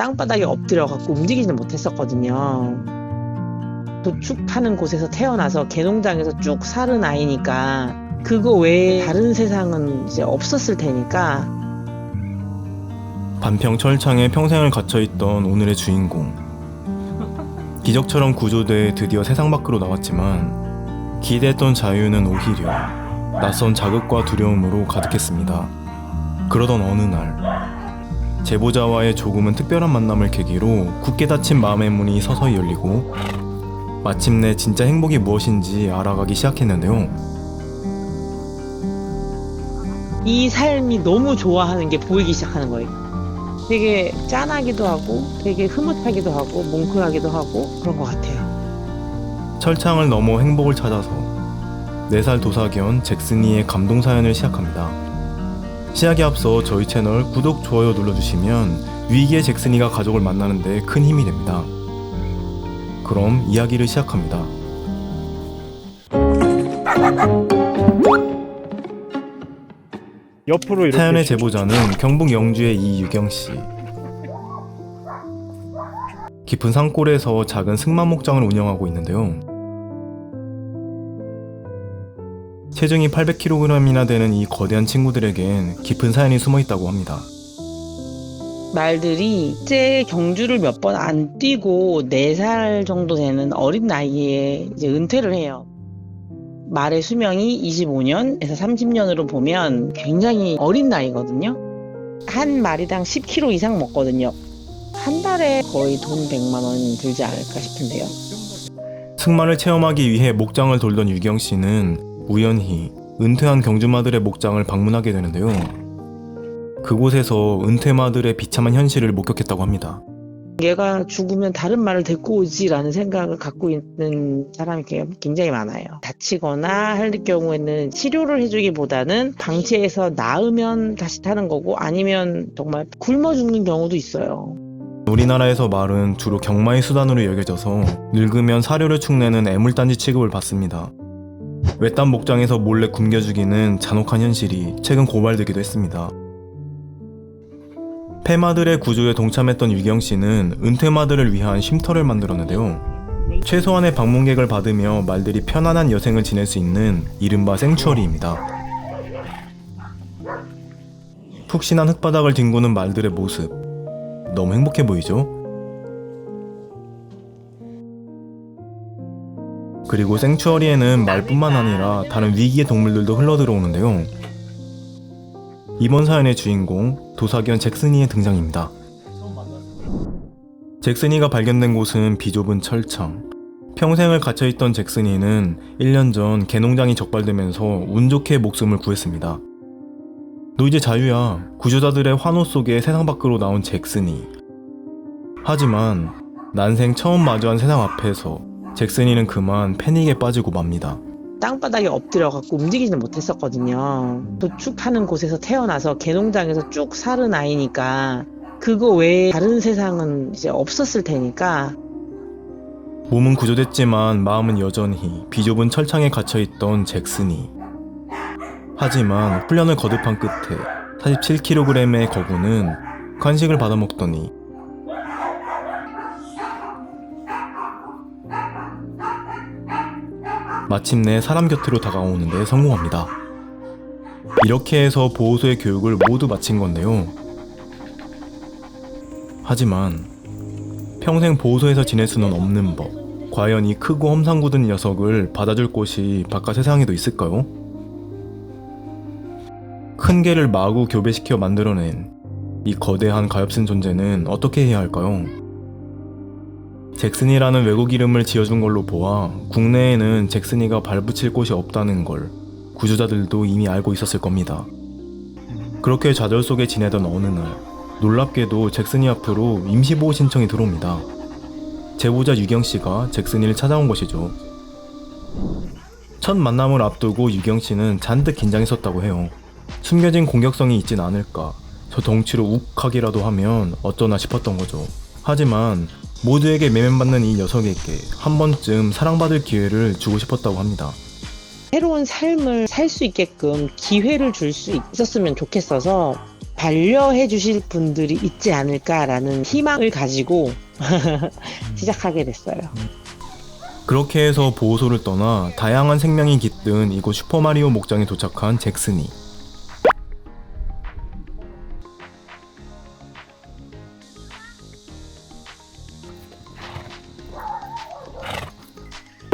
땅바닥에 엎드려갖고 움직이지는 못했었거든요. 도축하는 곳에서 태어나서 개농장에서 쭉 살은 아이니까 그거 외에 다른 세상은 이제 없었을 테니까. 반평 철창에 평생을 갇혀있던 오늘의 주인공. 기적처럼 구조돼 드디어 세상 밖으로 나왔지만 기대했던 자유는 오히려 낯선 자극과 두려움으로 가득했습니다. 그러던 어느 날 제보자와의 조금은 특별한 만남을 계기로 굳게 닫힌 마음의 문이 서서히 열리고 마침내 진짜 행복이 무엇인지 알아가기 시작했는데요. 이 삶이 너무 좋아하는 게 보이기 시작하는 거예요. 되게 짠하기도 하고 되게 흐뭇하기도 하고 뭉클하기도 하고 그런 것 같아요. 철창을 넘어 행복을 찾아서 4살 도사견 잭슨이의 감동 사연을 시작합니다. 시작에 앞서 저희 채널 구독, 좋아요 눌러주시면 위기의 잭슨이가 가족을 만나는 데 큰 힘이 됩니다. 그럼 이야기를 시작합니다. 옆으로 이렇게 사연의 제보자는 경북 영주의 이유경씨. 깊은 산골에서 작은 승마 목장을 운영하고 있는데요. 체중이 800kg이나 되는 이 거대한 친구들에겐 깊은 사연이 숨어 있다고 합니다. 말들이 실제 경주를 몇 번 안 뛰고 4살 정도 되는 어린 나이에 이제 은퇴를 해요. 말의 수명이 25년에서 30년으로 보면 굉장히 어린 나이거든요. 한 마리당 10kg 이상 먹거든요. 한 달에 거의 돈 100만 원 들지 않을까 싶은데요. 승마를 체험하기 위해 목장을 돌던 유경 씨는 우연히 은퇴한 경주마들의 목장을 방문하게 되는데요. 그곳에서 은퇴마들의 비참한 현실을 목격했다고 합니다. 얘가 죽으면 다른 말을 데리고 오지라는 생각을 갖고 있는 사람이 굉장히 많아요. 다치거나 할 경우에는 치료를 해주기보다는 방치해서 나으면 다시 타는 거고 아니면 정말 굶어 죽는 경우도 있어요. 우리나라에서 말은 주로 경마의 수단으로 여겨져서 늙으면 사료를 축내는 애물단지 취급을 받습니다. 외딴 목장에서 몰래 굶겨 죽이는 잔혹한 현실이 최근 고발되기도 했습니다. 폐마들의 구조에 동참했던 유경씨는 은퇴마들을 위한 쉼터를 만들었는데요. 최소한의 방문객을 받으며 말들이 편안한 여생을 지낼 수 있는 이른바 생추어리입니다. 푹신한 흙바닥을 뒹구는 말들의 모습, 너무 행복해 보이죠? 그리고 생추어리에는 말뿐만 아니라 다른 위기의 동물들도 흘러들어오는데요. 이번 사연의 주인공 도사견 잭슨이의 등장입니다. 잭슨이가 발견된 곳은 비좁은 철창. 평생을 갇혀있던 잭슨이는 1년 전 개농장이 적발되면서 운 좋게 목숨을 구했습니다. 너 이제 자유야. 구조자들의 환호 속에 세상 밖으로 나온 잭슨이. 하지만 난생 처음 마주한 세상 앞에서 잭슨이는 그만 패닉에 빠지고 맙니다. 땅바닥에 엎드려갖고 움직이지는 못했었거든요. 도축하는 곳에서 태어나서 개농장에서 쭉 살은 아이니까 그거 외에 다른 세상은 이제 없었을 테니까. 몸은 구조됐지만 마음은 여전히 비좁은 철창에 갇혀있던 잭슨이. 하지만 훈련을 거듭한 끝에 47kg의 거구는 간식을 받아먹더니 마침내 사람 곁으로 다가오는 데 성공합니다. 이렇게 해서 보호소의 교육을 모두 마친 건데요. 하지만 평생 보호소에서 지낼 수는 없는 법. 과연 이 크고 험상궂은 녀석을 받아줄 곳이 바깥 세상에도 있을까요? 큰 개를 마구 교배시켜 만들어낸 이 거대한 가엾은 존재는 어떻게 해야 할까요? 잭슨이라는 외국 이름을 지어준 걸로 보아 국내에는 잭슨이가 발붙일 곳이 없다는 걸 구조자들도 이미 알고 있었을 겁니다. 그렇게 좌절 속에 지내던 어느 날 놀랍게도 잭슨이 앞으로 임시보호 신청이 들어옵니다. 제보자 유경씨가 잭슨이를 찾아온 것이죠. 첫 만남을 앞두고 유경씨는 잔뜩 긴장했었다고 해요. 숨겨진 공격성이 있진 않을까, 저 덩치로 욱하기라도 하면 어쩌나 싶었던 거죠. 하지만 모두에게 매면받는 이 녀석에게 한 번쯤 사랑받을 기회를 주고 싶었다고 합니다. 새로운 삶을 살 수 있게끔 기회를 줄 수 있었으면 좋겠어서 반려해 주실 분들이 있지 않을까라는 희망을 가지고 시작하게 됐어요. 그렇게 해서 보호소를 떠나 다양한 생명이 깃든 이곳 슈퍼마리오 목장에 도착한 잭슨이.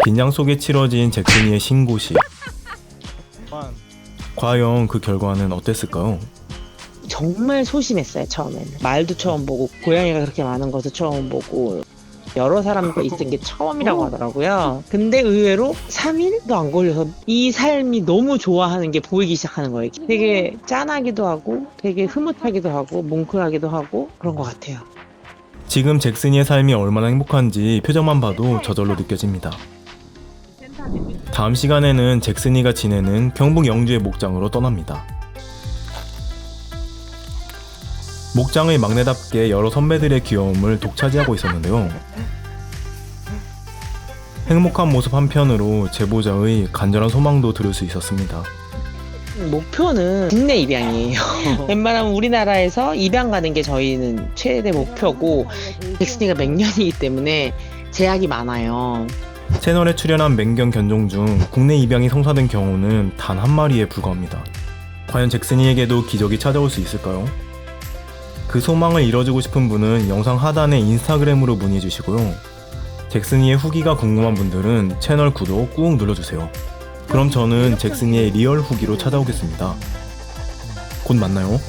긴장 속에 치러진 잭슨이의 신고식. 과연 그 결과는 어땠을까요? 정말 소심했어요, 처음에는. 말도 처음 보고, 고양이가 그렇게 많은 것도 처음 보고, 여러 사람과 있은 게 처음이라고 하더라고요. 근데 의외로 3일도 안 걸려서 이 삶이 너무 좋아하는 게 보이기 시작하는 거예요. 되게 짠하기도 하고, 되게 흐뭇하기도 하고, 뭉클하기도 하고, 그런 것 같아요. 지금 잭슨이의 삶이 얼마나 행복한지 표정만 봐도 저절로 느껴집니다. 다음 시간에는 잭슨이가 지내는 경북 영주의 목장으로 떠납니다. 목장의 막내답게 여러 선배들의 귀여움을 독차지하고 있었는데요. 행복한 모습 한편으로 제보자의 간절한 소망도 들을 수 있었습니다. 목표는 국내 입양이에요. 웬만하면 우리나라에서 입양 가는 게 저희는 최대 목표고, 잭슨이가 맹년이기 때문에 제약이 많아요. 채널에 출연한 맹견 견종 중 국내 입양이 성사된 경우는 단 한 마리에 불과합니다. 과연 잭슨이에게도 기적이 찾아올 수 있을까요? 그 소망을 이뤄주고 싶은 분은 영상 하단에 인스타그램으로 문의해 주시고요. 잭슨이의 후기가 궁금한 분들은 채널 구독 꾹 눌러주세요. 그럼 저는 잭슨이의 리얼 후기로 찾아오겠습니다. 곧 만나요.